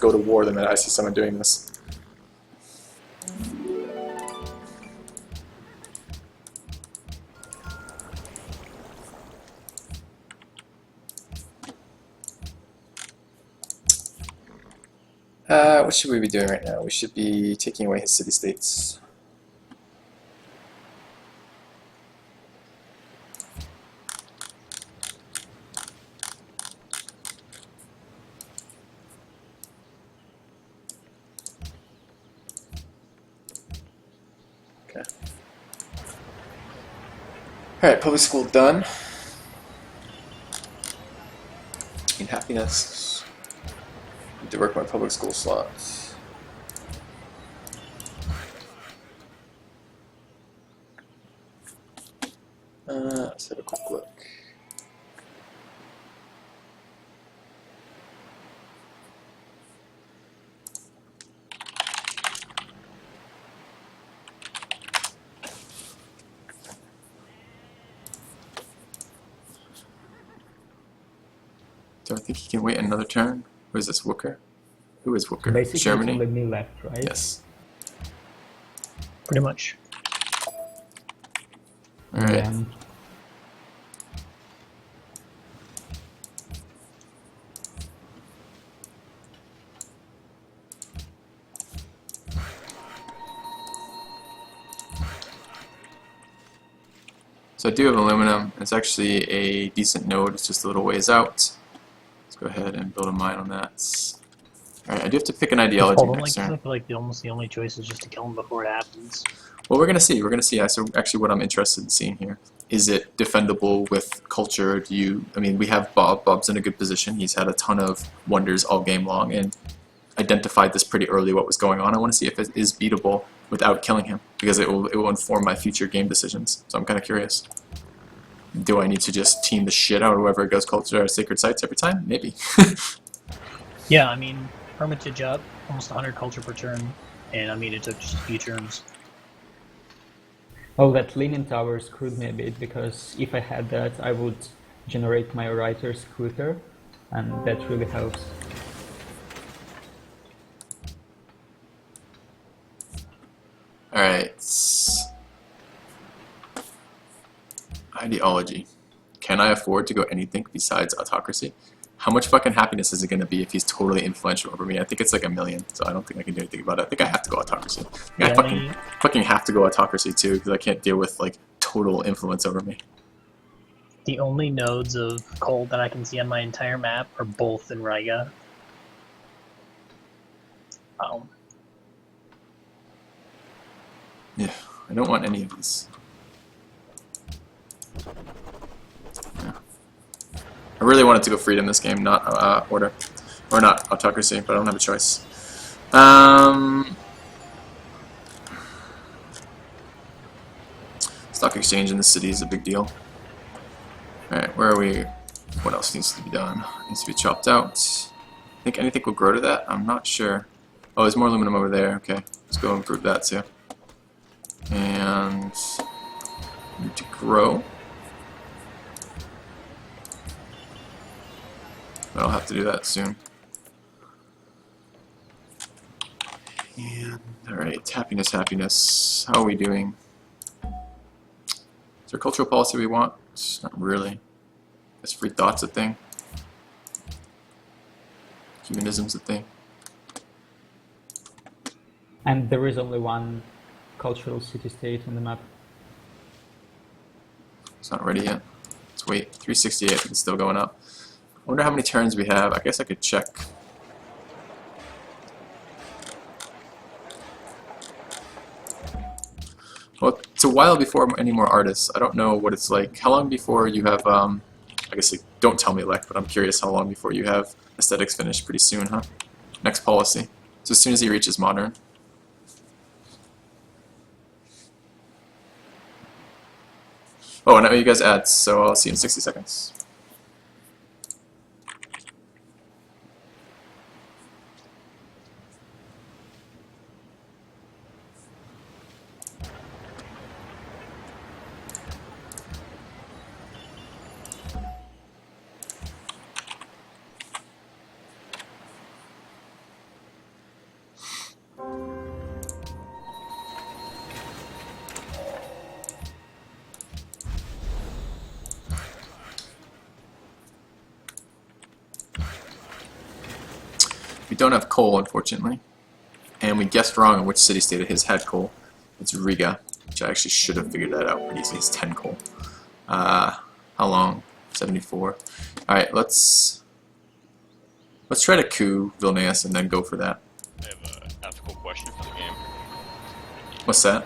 go to war the minute I see someone doing this. What should we be doing right now? We should be taking away his city-states. Okay. Alright, public school done. In happiness. Need to work my public school slots. Let's have a quick look. Do I think he can wait another turn? Who is this, Wooker? Who is Wooker? Basically, Germany? it's only me left, right? Yes. Pretty much. Alright. Yeah. So I do have aluminum. It's actually a decent node. It's just a little ways out. Let's go ahead and build a mine on that. Alright, I do have to pick an ideology next turn. I feel like almost the only choice is just to kill him before it happens. Well, we're gonna see. We're gonna see. So actually, what I'm interested in seeing here is it defendable with culture? Do you? I mean, we have Bob. Bob's in a good position. He's had a ton of wonders all game long and identified this pretty early what was going on. I want to see if it is beatable without killing him because it will inform my future game decisions. So I'm kind of curious. Do I need to just team the shit out of whoever goes culture or sacred sites every time? Maybe. Yeah, I mean, hermitage up, almost 100 culture per turn, and I mean, it took just a few turns. Oh, that Leaning Tower screwed me a bit, because if I had that, I would generate my writer's quicker, and that really helps. Alright. Ideology. Can I afford to go anything besides autocracy? How much fucking happiness is it going to be if he's totally influential over me? I think it's like 1 million, so I don't think I can do anything about it. I think I have to go autocracy. I fucking have to go autocracy too, because I can't deal with like total influence over me. The only nodes of coal that I can see on my entire map are both in Riga. Yeah, I don't want any of these. Yeah. I really wanted to go freedom this game, not order. Or not autocracy, but I don't have a choice. Stock exchange in the city is a big deal. Alright, where are we? What else needs to be done? Needs to be chopped out. I think anything will grow to that? I'm not sure. Oh, there's more aluminum over there. Okay, let's go improve that too. And need to grow. But I'll have to do that soon. And alright, happiness, happiness. How are we doing? Is there a cultural policy we want? Not really. Is free thought's a thing? Humanism's a thing. And there is only one cultural city-state on the map. It's not ready yet. Let's wait. 368, I think it's still going up. I wonder how many turns we have. I guess I could check. Well, it's a while before any more artists. I don't know what it's like. How long before you have, I guess, like, don't tell me, Lek, but I'm curious how long before you have aesthetics finished. Pretty soon, huh? Next policy. So as soon as he reaches modern. Oh, and now you guys add, so I'll see you in 60 seconds. We don't have coal, unfortunately. And we guessed wrong on which city-state of his had coal. It's Riga, which I actually should have figured that out pretty easily. It's 10 coal. How long? 74. Alright, let's try to coup Vilnius and then go for that. I have an ethical question for the game. What's that?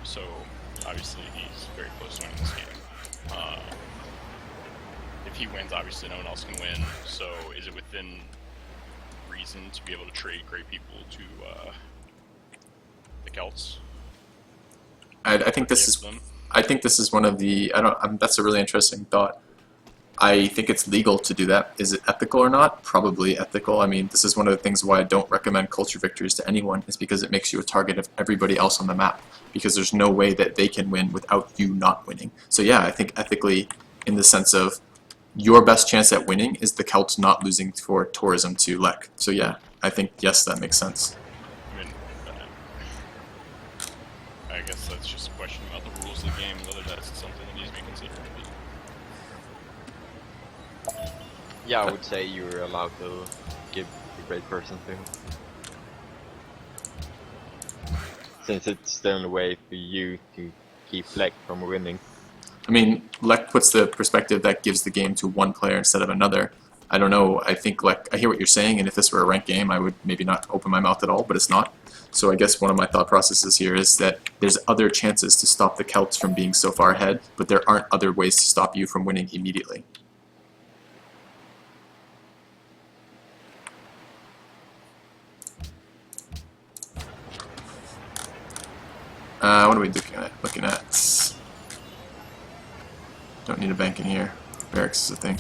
So obviously he's very close to winning this game. If he wins, obviously no one else can win. So is it within reason to be able to trade great people to the Celts? I think this is. I think this is one of the. That's a really interesting thought. I think it's legal to do that. Is it ethical or not? Probably ethical. I mean, this is one of the things why I don't recommend culture victories to anyone, is because it makes you a target of everybody else on the map. Because there's no way that they can win without you not winning. So yeah, I think ethically, in the sense of your best chance at winning is the Celts not losing for tourism to Lech. So yeah, I think yes, that makes sense. I mean, I guess that's just a question about the rules of the game, whether that's something that needs to be considered. Yeah, I would say you're allowed to give a great person to him. Since it's the only way for you to keep Lech from winning. I mean, Lech puts the perspective that gives the game to one player instead of another. I don't know, I think Lech, I hear what you're saying, and if this were a ranked game, I would maybe not open my mouth at all, but it's not. So I guess one of my thought processes here is that there's other chances to stop the Celts from being so far ahead, but there aren't other ways to stop you from winning immediately. What are we looking at? Don't need a bank in here. Barracks is a thing.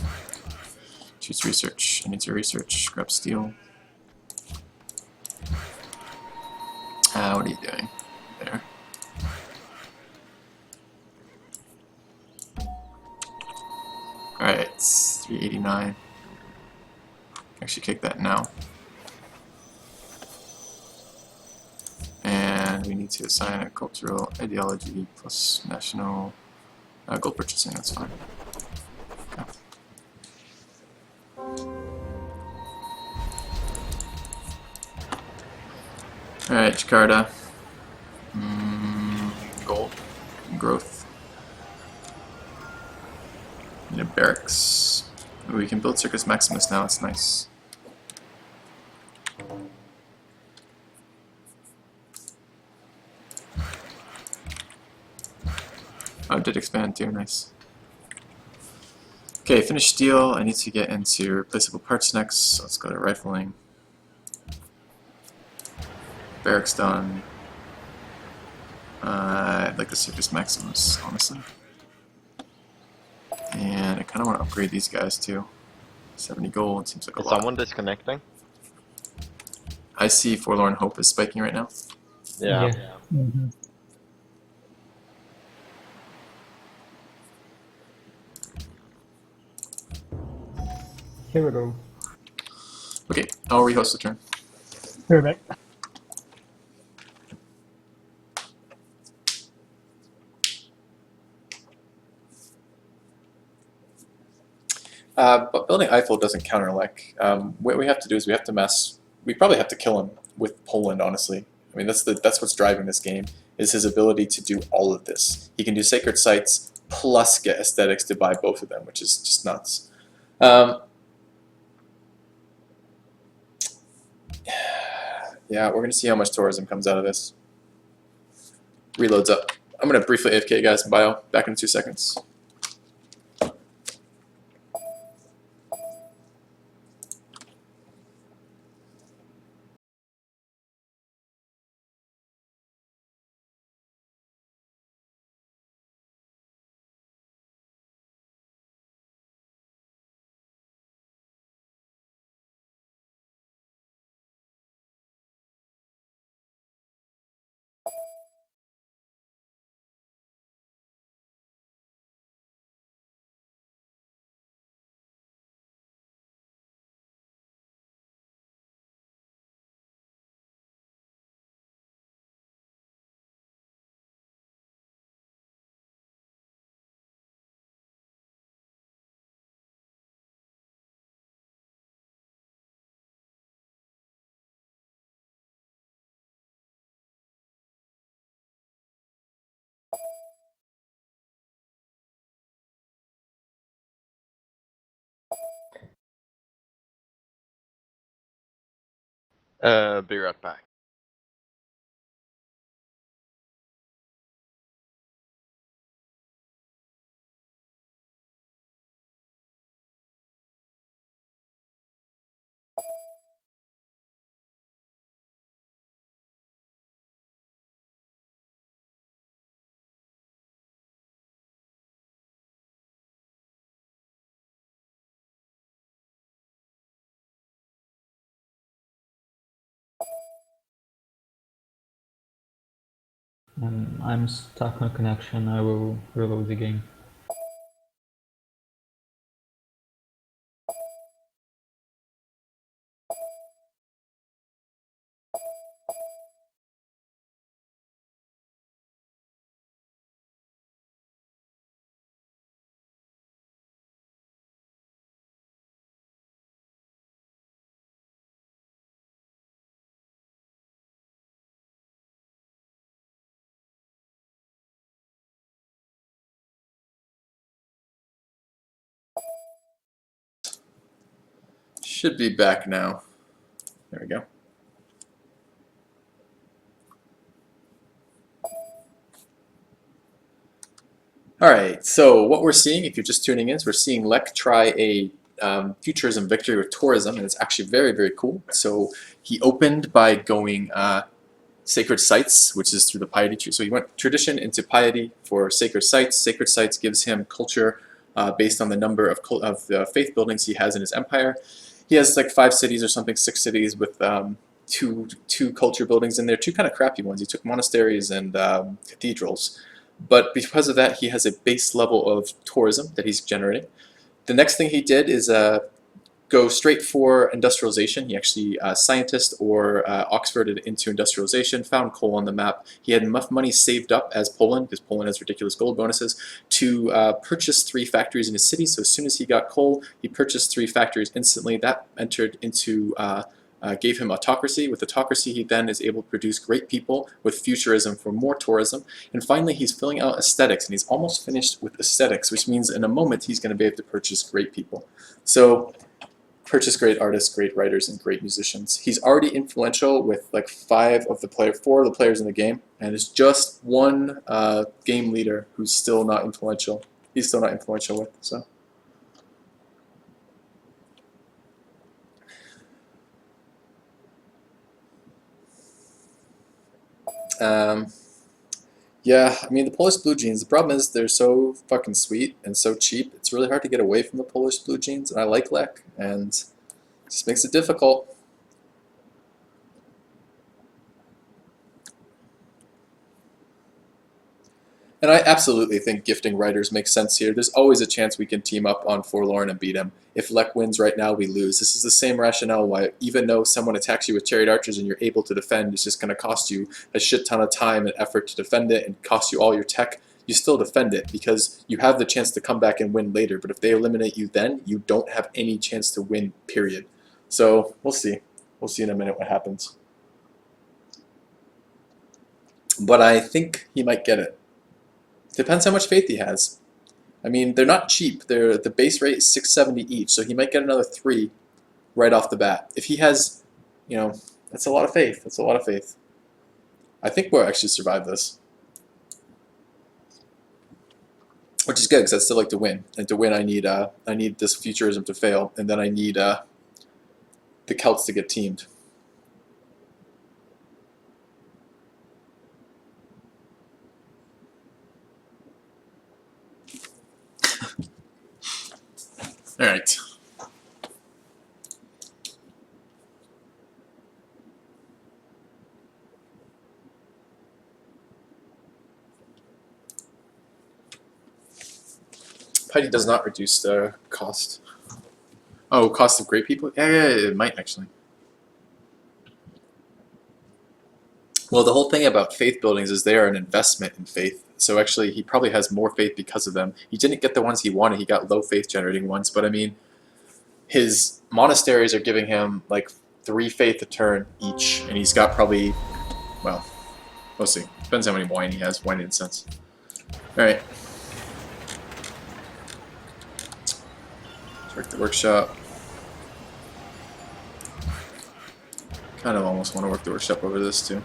Choose research. I need to research. Grab steel. What are you doing? There. Alright, it's 389. Actually kick that now. And we need to assign a cultural ideology plus national gold purchasing, that's fine. Okay. Alright, Jakarta. Gold. Growth. Need a barracks. Ooh, we can build Circus Maximus now, it's nice. Oh, it did expand too, nice. Okay, finish steel. I need to get into replaceable parts next, so let's go to rifling. Barracks done. I'd like the Circus Maximus, honestly. And I kind of want to upgrade these guys too. 70 gold seems like a Is lot. someone disconnecting? I see Forlorn Hope is spiking right now. Yeah. Mm-hmm. Here we go. Okay, I'll rehost the turn. Perfect. But building Eiffel doesn't counter Lech. What we have to do is we have to mess. We probably have to kill him with Poland, honestly. I mean, that's what's driving this game, is his ability to do all of this. He can do sacred sites plus get aesthetics to buy both of them, which is just nuts. Yeah, we're gonna see how much tourism comes out of this. Reloads up. I'm gonna briefly AFK guys in bio. Back in 2 seconds. Be right back. I'm stuck on connection. I will reload the game. Should be back now. There we go. Alright, so what we're seeing, if you're just tuning in, is we're seeing Lek try a futurism victory with tourism, and it's actually very, very cool. So he opened by going sacred sites, which is through the piety tree. So he went tradition into piety for sacred sites. Sacred sites gives him culture based on the number of faith buildings he has in his empire. He has like 5 cities or something, 6 cities with two culture buildings in there, 2 kind of crappy ones. He took monasteries and cathedrals. But because of that, he has a base level of tourism that he's generating. The next thing he did is go straight for industrialization. He actually scientist or Oxforded into industrialization, found coal on the map. He had enough money saved up as Poland, because Poland has ridiculous gold bonuses, to purchase 3 factories in his city. So as soon as he got coal, he purchased 3 factories instantly. That entered into gave him autocracy. With autocracy, he then is able to produce great people with futurism for more tourism. And finally, he's filling out aesthetics, and he's almost finished with aesthetics, which means in a moment he's going to be able to purchase great people. So purchase great artists, great writers, and great musicians. He's already influential with like 4 of the players in the game, and there's just one game leader who's still not influential. He's still not influential with, so. Yeah, I mean, the Polish blue jeans, the problem is they're so fucking sweet and so cheap. It's really hard to get away from the Polish blue jeans, and I like Lek, and it just makes it difficult. And I absolutely think gifting writers makes sense here. There's always a chance we can team up on Forlorn and beat him. If Lek wins right now, we lose. This is the same rationale why even though someone attacks you with chariot archers and you're able to defend, it's just going to cost you a shit ton of time and effort to defend it and cost you all your tech. You still defend it because you have the chance to come back and win later. But if they eliminate you then, you don't have any chance to win, period. So we'll see. We'll see in a minute what happens. But I think he might get it. Depends how much faith he has. I mean, they're not cheap. The base rate is 670 each, so he might get another 3 right off the bat. If he has, you know, that's a lot of faith. That's a lot of faith. I think we'll actually survive this. Which is good, because I'd still like to win. And to win, I need this futurism to fail, and then I need the Celts to get teamed. All right. Piety does not reduce the cost. Oh, cost of great people? Yeah, it might actually. Well, the whole thing about faith buildings is they are an investment in faith. So actually, he probably has more faith because of them. He didn't get the ones he wanted. He got low faith generating ones. But I mean, his monasteries are giving him like 3 faith a turn each. And he's got probably, well, we'll see. Depends how many wine he has, wine incense. All right. Let's work the workshop. Kind of almost want to work the workshop over this too.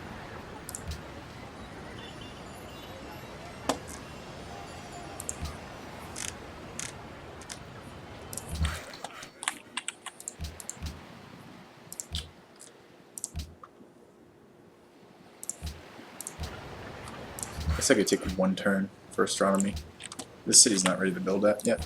I guess I could take one turn for astronomy. This city's not ready to build at yet.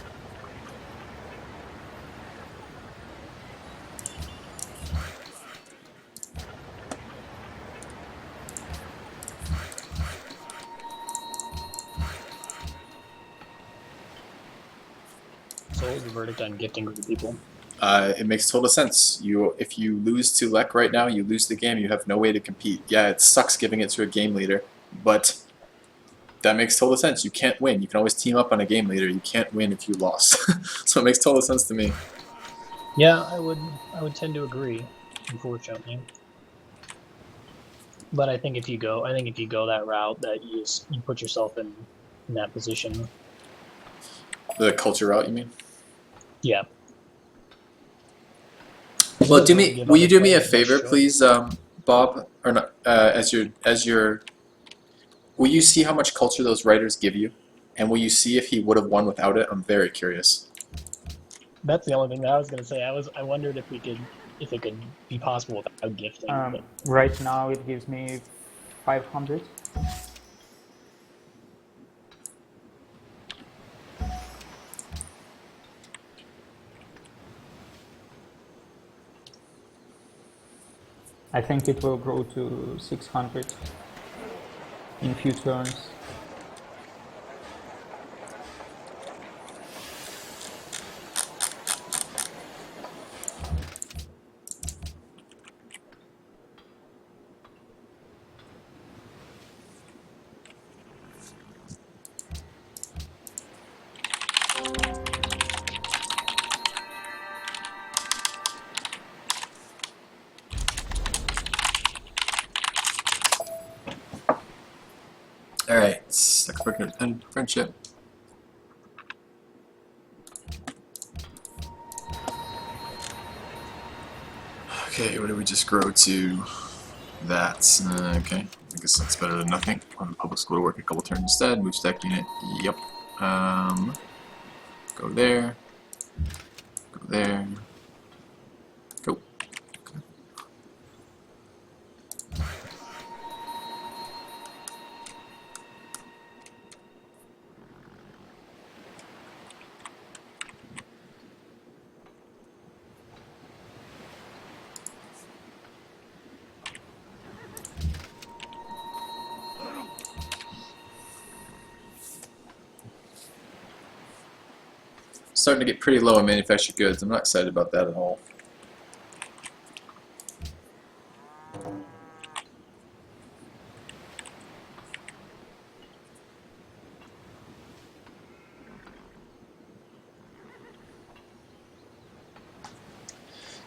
So what was the verdict on gifting group of people? It makes total sense. If you lose to Lek right now, you lose the game. You have no way to compete. Yeah, it sucks giving it to a game leader, but that makes total sense. You can't win. You can always team up on a game leader. You can't win if you lost. So it makes total sense to me. Yeah, I would tend to agree, unfortunately. But I think if you go that route, that you put yourself in that position. The culture route, you mean? Yeah. Well, Give other will you do me a players favor, choice. please, Bob? Or not? Will you see how much culture those writers give you, and will you see if he would have won without it? I'm very curious. That's the only thing that I was gonna say. I wondered if it could be possible without gifting. But Right now it gives me 500. I think it will grow to 600 in few turns. Alright, second and friendship. Okay, what did we just grow to? That. Okay, I guess that's better than nothing. On the public school to work a couple turns instead. Move stack unit. Yep. Go there. Go there. Go. Okay. Starting to get pretty low on manufactured goods. I'm not excited about that at all.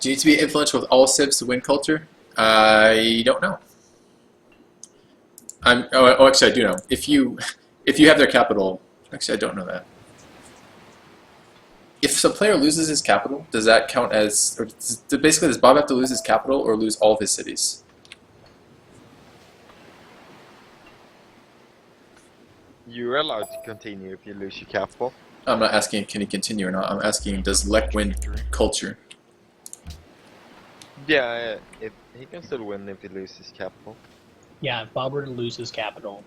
Do you need to be influential with all civs to win culture? I don't know. Oh, actually, I do know. If you have their capital, actually, I don't know that. If a player loses his capital, does that count as, or basically, does Bob have to lose his capital or lose all of his cities? You're allowed to continue if you lose your capital. I'm not asking can he continue or not. I'm asking does Lek win culture? Yeah, if he can still win if he loses capital. yeah, if Bob were to lose his capital,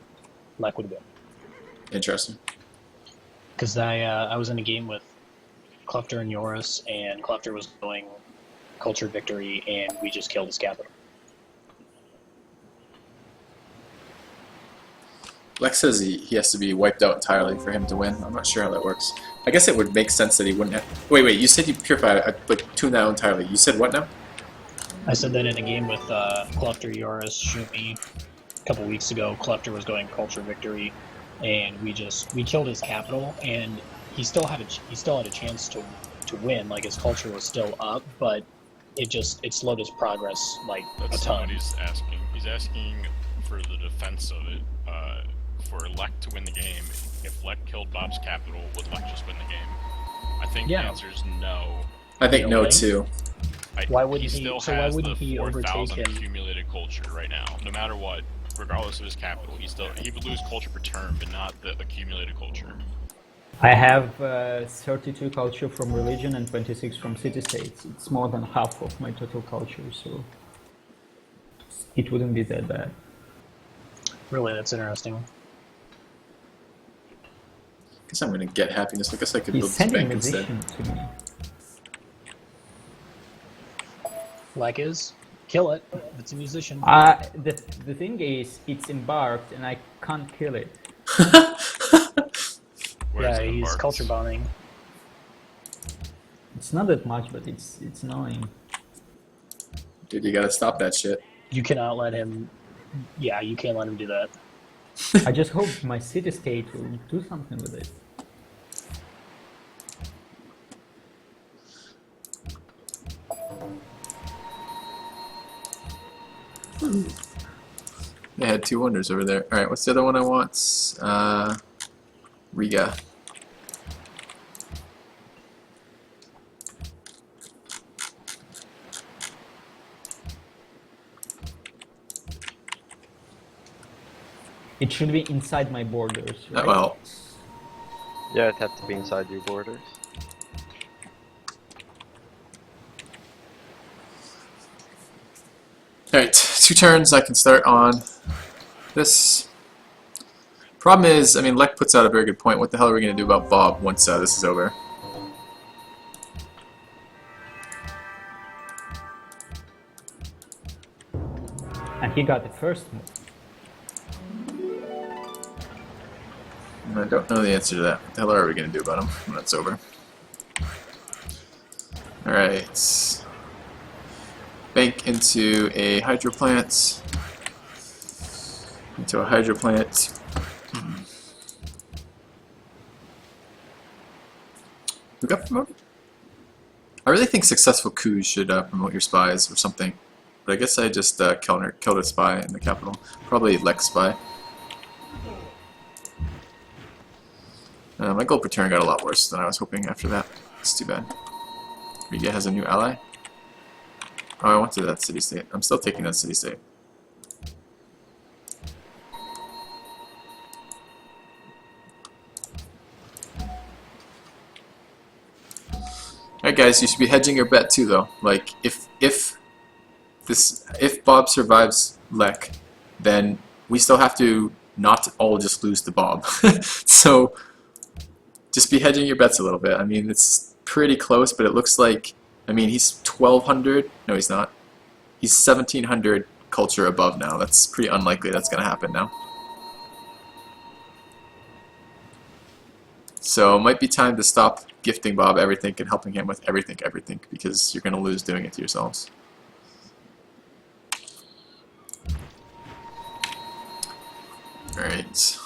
Lek would win. Interesting. Because I was in a game with Clufter and Yoris, and Clufter was going culture victory, and we just killed his capital. Lek says he has to be wiped out entirely for him to win. I'm not sure how that works. I guess it would make sense that he wouldn't have... Wait, you said you purified, like, tune that out entirely. You said what now? I said that in a game with Clufter, Yoris, Shumi a couple weeks ago. Clufter was going culture victory, and we killed his capital, and he still had a chance to win. Like, his culture was still up, but it slowed his progress like That's a not ton. what he's asking. He's asking for the defense of it. For Lek to win the game, if Lek killed Bob's capital, would Lek just win the game? I think Yeah. the answer is no. I think no, Okay. too. Why wouldn't he he- still so why has wouldn't the he overtake 4,000 him? accumulated culture right now. No matter what, regardless of his capital, he would lose culture per turn, but not the accumulated culture. I have 32 culture from religion and 26 from city-states. It's more than half of my total culture, so it wouldn't be that bad. Really, that's interesting. Guess I'm gonna get happiness. I guess I could He's build this sending bank instead. musician to me. Like is kill it. It's a musician. The thing is, it's embarked and I can't kill it. Whereas Yeah, in he's Embarked- culture bombing. It's not that much, but it's annoying. Dude, you gotta stop that shit. You cannot let him. Yeah, you can't let him do that. I just hope my city-state will do something with it. They had 2 wonders over there. Alright, what's the other one I want? Riga. It should be inside my borders, right? Well, Yeah, it had to be inside your borders. alright, 2 turns I can start on this. Problem is, I mean, Lek puts out a very good point. What the hell are we going to do about Bob once this is over? And he got the first move. I don't know the answer to that. What the hell are we going to do about him when it's over? Alright. Bank into a hydro plant. Into a hydro plant. Who got promoted? I really think successful coups should promote your spies or something. But I guess I just killed a spy in the capital. Probably Lex spy. My gold per turn got a lot worse than I was hoping after that. It's too bad. Riga has a new ally. Oh, I wanted that city-state. I'm still taking that city-state. Alright guys, you should be hedging your bet too though. Like, if Bob survives Lek, then we still have to not all just lose to Bob. So, just be hedging your bets a little bit. I mean, it's pretty close, but it looks like, I mean, he's 1,200. No, he's not. He's 1,700 culture above now. That's pretty unlikely that's going to happen now. So, it might be time to stop gifting Bob everything and helping him with everything, because you're going to lose doing it to yourselves. Alright.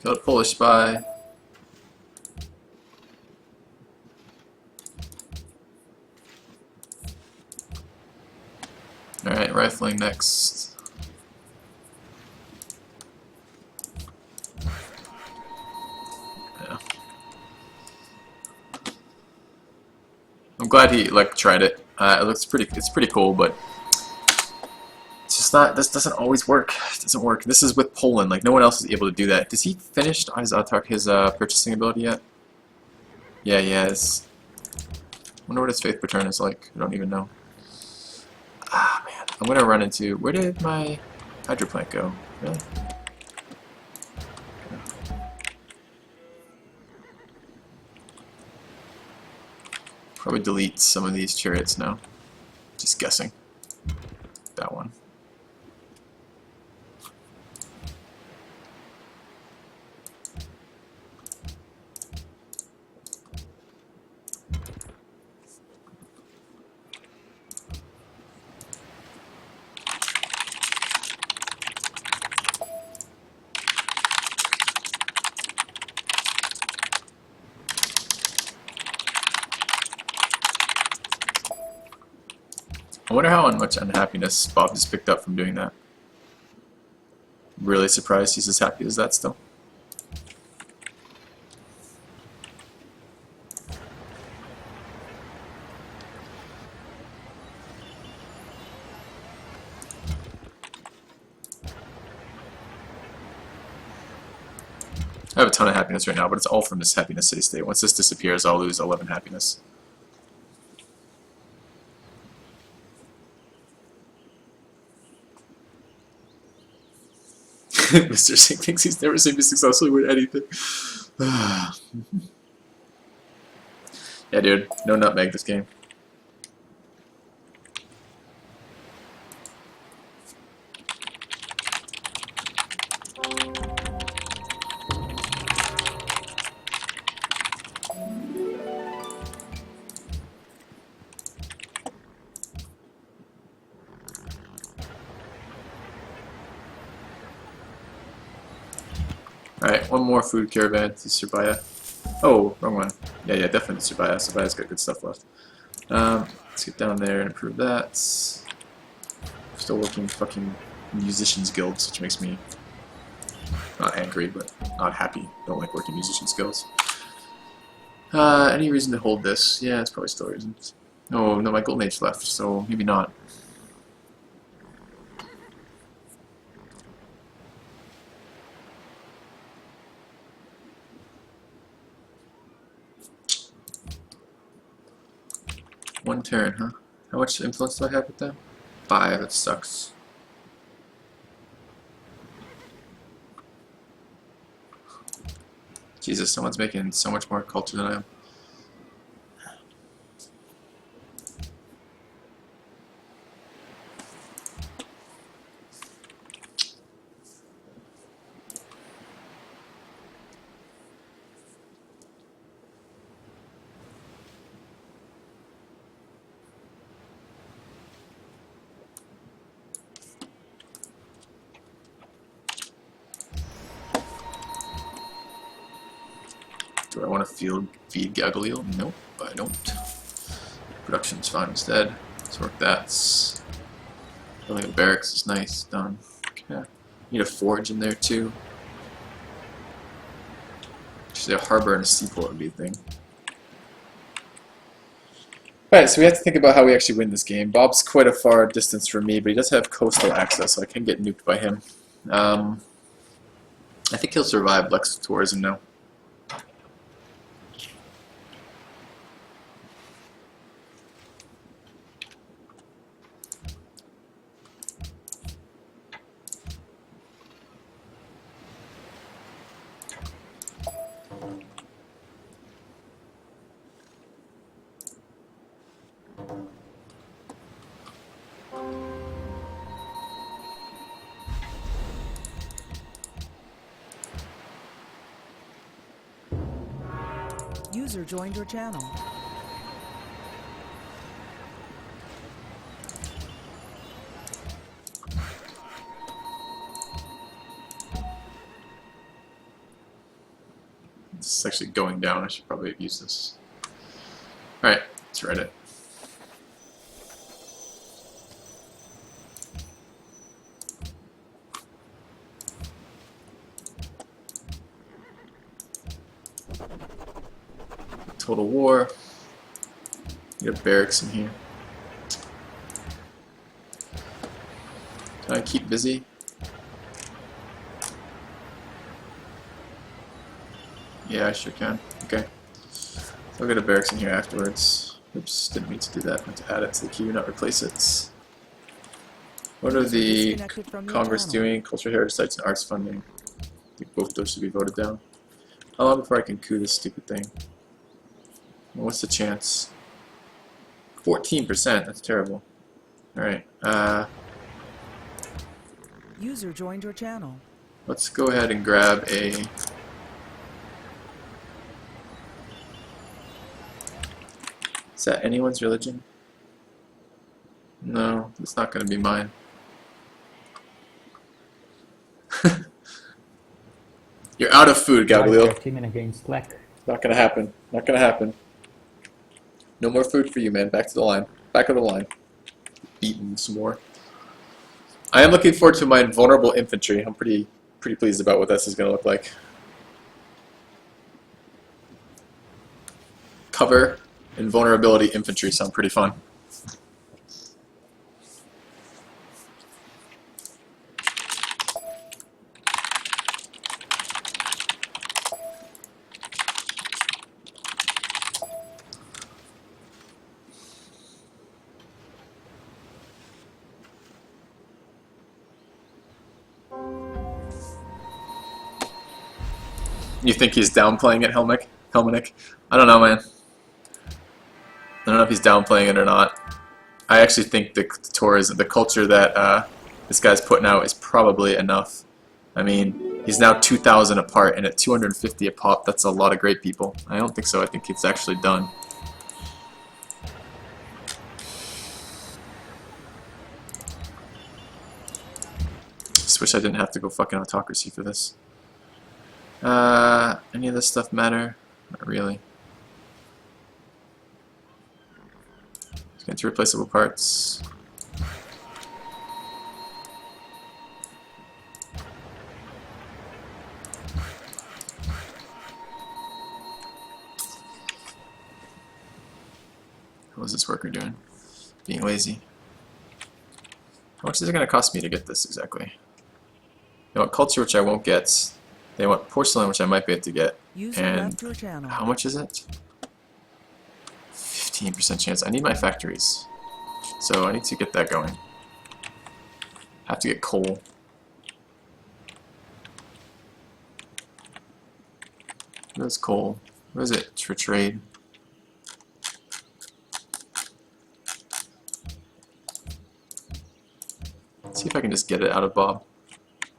Killed a Polish spy. Alright, rifling next. Yeah. I'm glad he tried it. It's pretty cool, but it's just not. This doesn't always work. It doesn't work. This is with Poland. Like no one else is able to do that. Does he finish his purchasing ability yet? Yeah, he has. Wonder what his faith per turn is like. I don't even know. Ah man, I'm gonna run into. Where did my hydro plant go? Really? Probably delete some of these chariots now. Just guessing. That one. I wonder how much unhappiness Bob has picked up from doing that. Really surprised he's as happy as that still. I have a ton of happiness right now, but it's all from this happiness city state. Once this disappears, I'll lose 11 happiness. Mr. Singh thinks he's never seen me successfully with anything. Yeah, dude. No nutmeg this game. Alright, one more food caravan to Surabaya. Oh, wrong one. Yeah, definitely Surabaya. Surbaya's got good stuff left. Let's get down there and improve that. Still working fucking musicians guilds, which makes me not angry, but not happy. Don't like working musicians guilds. Any reason to hold this? Yeah, it's probably still reasons. Oh, no, my golden age left, so maybe not. One turn, huh? How much influence do I have with them? 5, that sucks. Jesus, someone's making so much more culture than I am. Do I want to feed Gagaleel? Nope, I don't. Production's fine instead. Let's work that. Building a barracks is nice. Done. Okay. Need a forge in there too. Actually, a harbor and a seaport would be a thing. Alright, so we have to think about how we actually win this game. Bob's quite a far distance from me, but he does have coastal access, so I can get nuked by him. I think he'll survive Lex Tourism now. User joined your channel. This is actually going down. I should probably have used this. Alright, let's write it. Total war. We have barracks in here. Can I keep busy? Yeah, I sure can. Okay. So I'll get a barracks in here afterwards. Oops, didn't mean to do that. Meant to add it to the queue, not replace it. What are the Congress doing? Cultural heritage sites and arts funding. I think both those should be voted down. How long before I can coup this stupid thing? What's the chance? 14%, that's terrible. Alright, User joined your channel. let's go ahead and grab a... Is that anyone's religion? No, it's not going to be mine. You're out of food, Gabriel. Teaming against Black. Not going to happen. Not going to happen. No more food for you, man. Back to the line. Back of the line. beaten some more. I am looking forward to my invulnerable infantry. I'm pretty pleased about what this is going to look like. Cover and vulnerability infantry sound pretty fun. You think he's downplaying it, Helminick? I don't know, man. I don't know if he's downplaying it or not. I actually think the tourism, the culture that this guy's putting out is probably enough. I mean, he's now 2,000 apart, and at 250 a pop, that's a lot of great people. I don't think so. I think it's actually done. Just wish I didn't have to go fucking autocracy for this. Any of this stuff matter? Not really. Let's get into replaceable parts. What is this worker doing? Being lazy. How much is it going to cost me to get this exactly? They want culture, which I won't get. They want porcelain, which I might be able to get. User And left your channel. how much is it? 15% chance. I need my factories. So I need to get that going. Have to get coal. Where's coal? Where is it for trade? Let's see if I can just get it out of Bob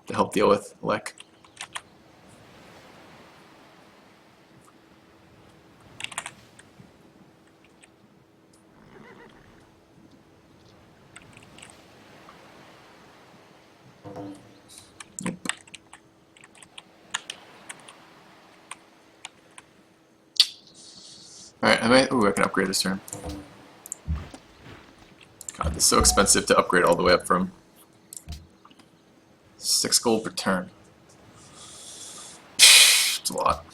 to help deal with Lek. Alright, I can upgrade this turn. God, this is so expensive to upgrade all the way up from 6 gold per turn. It's a lot.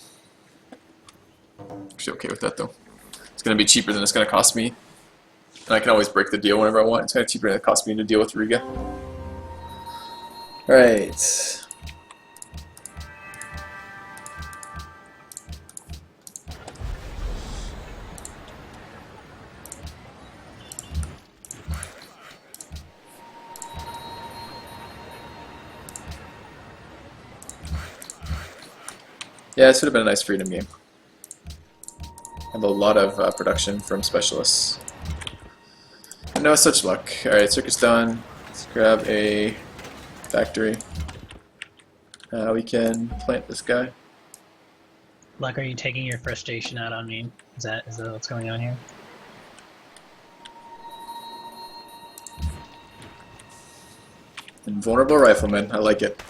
Actually okay with that though. It's gonna be cheaper than it's gonna cost me. And I can always break the deal whenever I want. It's kinda cheaper than it costs me to deal with Riga. Alright. Yeah, this would have been a nice freedom game. Have a lot of production from specialists. No such luck. Alright, circus done. Let's grab a factory. We can plant this guy. Like, are you taking your frustration out on me? Is that what's going on here? Invulnerable rifleman. I like it.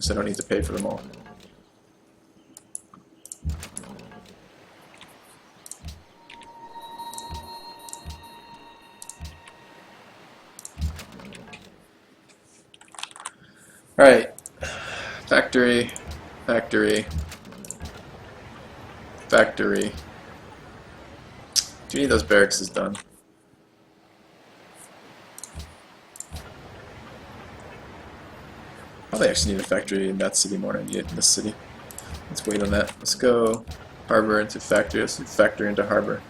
So I don't need to pay for them all. Alright. Factory. Factory. Factory. Do you need those barracks is done? Probably actually need a factory in that city more than I need it in this city. Let's wait on that. Let's go harbor into factory. Let's do factory into harbor.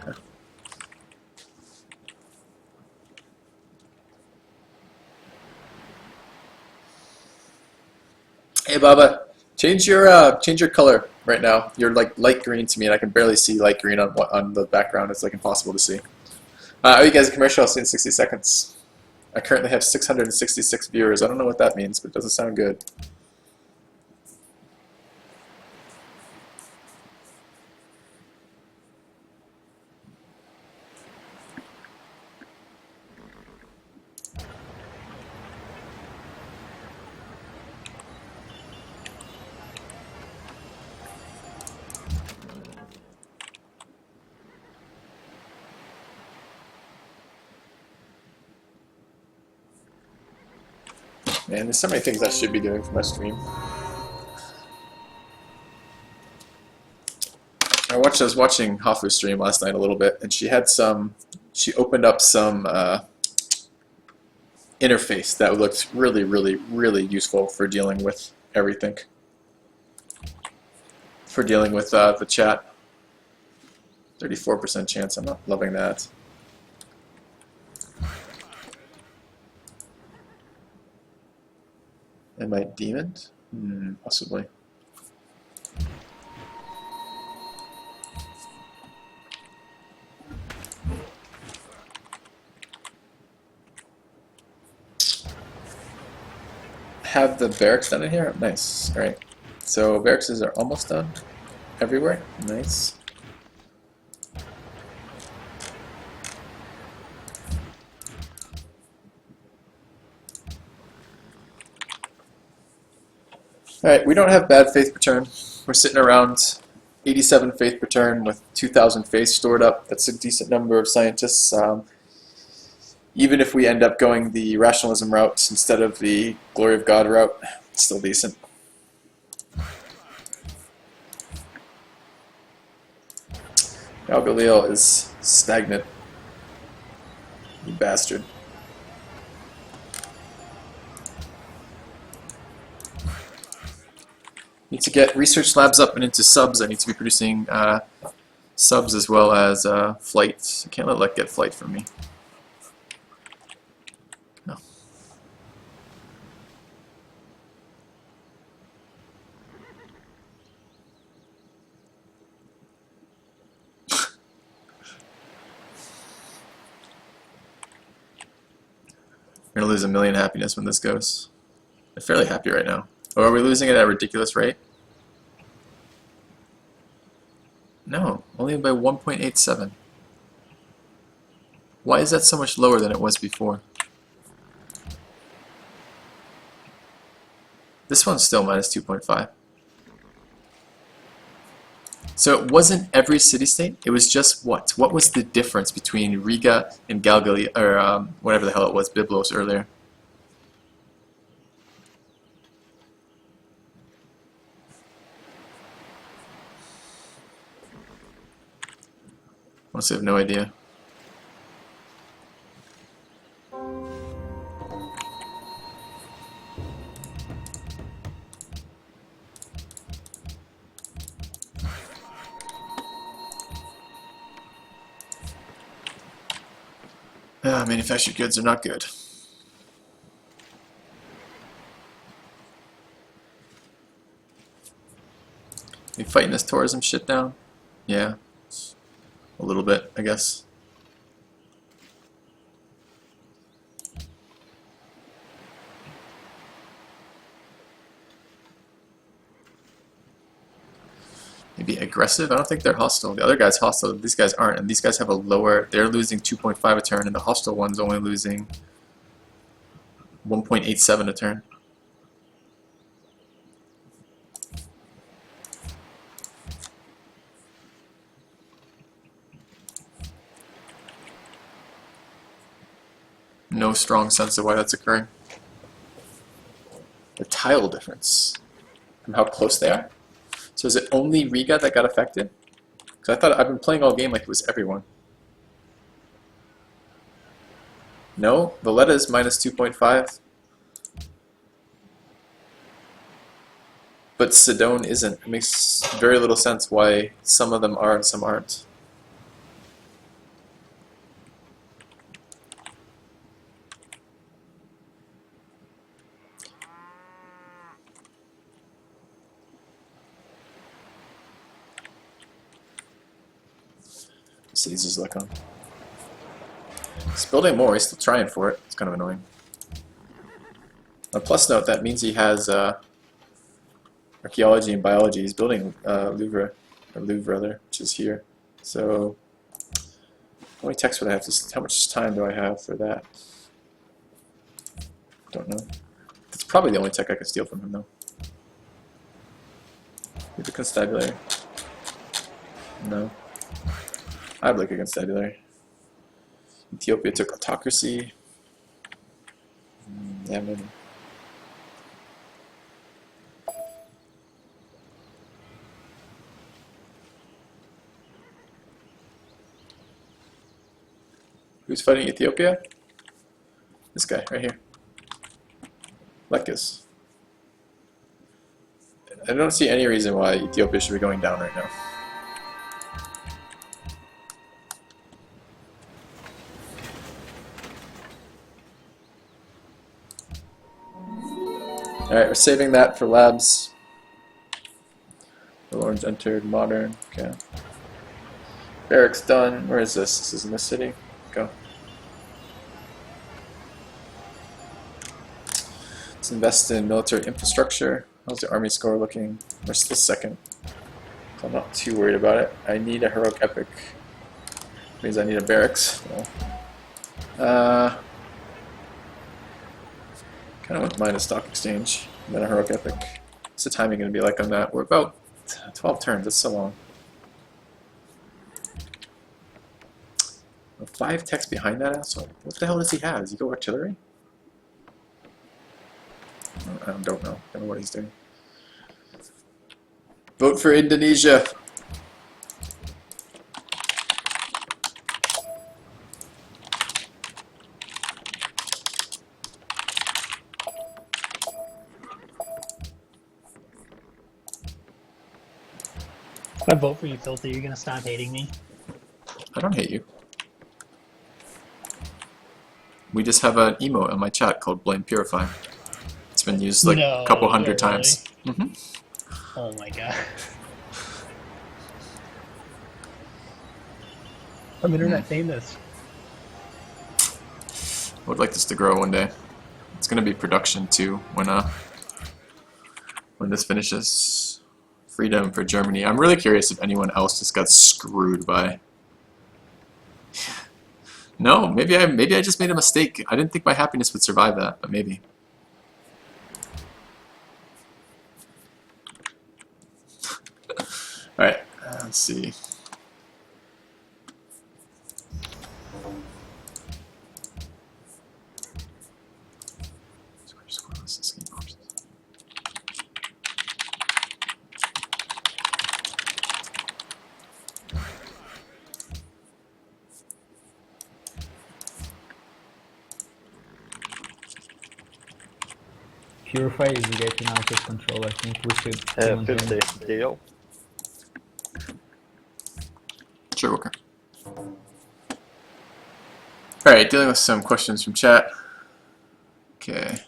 Okay. Hey Baba, change your color right now. You're like light green to me, and I can barely see light green on the background. It's like impossible to see. Oh, you guys, a commercial. I'll see in 60 seconds. I currently have 666 viewers. I don't know what that means, but it doesn't sound good. Man, there's so many things I should be doing for my stream. I was watching Hafu's stream last night a little bit, and she opened up some interface that looked really, really, really useful for dealing with everything. For dealing with the chat. 34% chance, I'm not loving that. Am I demoned? Possibly. Have the barracks done in here? Nice. Alright. So barracks are almost done everywhere. Nice. Alright, we don't have bad faith per turn. We're sitting around 87 faith per turn with 2,000 faith stored up. That's a decent number of scientists. Even if we end up going the rationalism route instead of the glory of God route, it's still decent. Now Galil is stagnant. You bastard. Need to get research labs up and into subs. I need to be producing subs as well as flight. I can't let get flight from me. No. We're gonna lose 1 million happiness when this goes. I'm fairly happy right now. Or are we losing it at a ridiculous rate? No, only by 1.87. Why is that so much lower than it was before? This one's still minus 2.5. So it wasn't every city-state, it was just what? What was the difference between Riga and Galgali, or whatever the hell it was, Byblos earlier? Honestly, I have no idea. Manufactured goods are not good. We fighting this tourism shit down? Yeah. A little bit, I guess. Maybe aggressive? I don't think they're hostile. The other guy's hostile, these guys aren't, and these guys have a lower, they're losing 2.5 a turn, and the hostile one's only losing 1.87 a turn. No strong sense of why that's occurring. The tile difference from how close they are. So is it only Riga that got affected? Because I thought I've been playing all game like it was everyone. No, Valletta's minus 2.5. But Sedone isn't. It makes very little sense why some of them are and some aren't. Cities is like on. He's building more, he's still trying for it. It's kind of annoying. On a plus note, that means he has archaeology and biology. He's building Louvre rather, which is here. So how many techs would I have to, how much time do I have for that? Don't know. That's probably the only tech I could steal from him though. Maybe constabulary. No. I'd like a constabulary. Ethiopia took autocracy. Yeah, maybe. Who's fighting Ethiopia? This guy right here. Lekis. I don't see any reason why Ethiopia should be going down right now. Alright, we're saving that for labs. The Lords entered modern. Okay. Barracks done. Where is this? This is in the city. Go. Let's invest in military infrastructure. How's the army score looking? We're still second. So I'm not too worried about it. I need a heroic epic. Means I need a barracks. So. Kind of wouldn't mind a stock exchange, then a heroic epic. What's the timing going to be like on that? We're about 12 turns. That's so long. 5 techs behind that asshole. What the hell does he have? Does he go artillery? I don't know. I don't know what he's doing. Vote for Indonesia. If I vote for you, Filthy, you're gonna stop hating me? I don't hate you. We just have an emote on my chat called Blame Purify. It's been used like a couple hundred times. Really? Oh my god. I'm internet famous. I would like this to grow one day. It's gonna be production too when this finishes. Freedom for Germany. I'm really curious if anyone else just got screwed by. No, maybe I just made a mistake. I didn't think my happiness would survive that, but maybe. All right, let's see. Purify is getting out of control. I think we should. 50 deal. Sure, Walker. Alright, dealing with some questions from chat. Okay.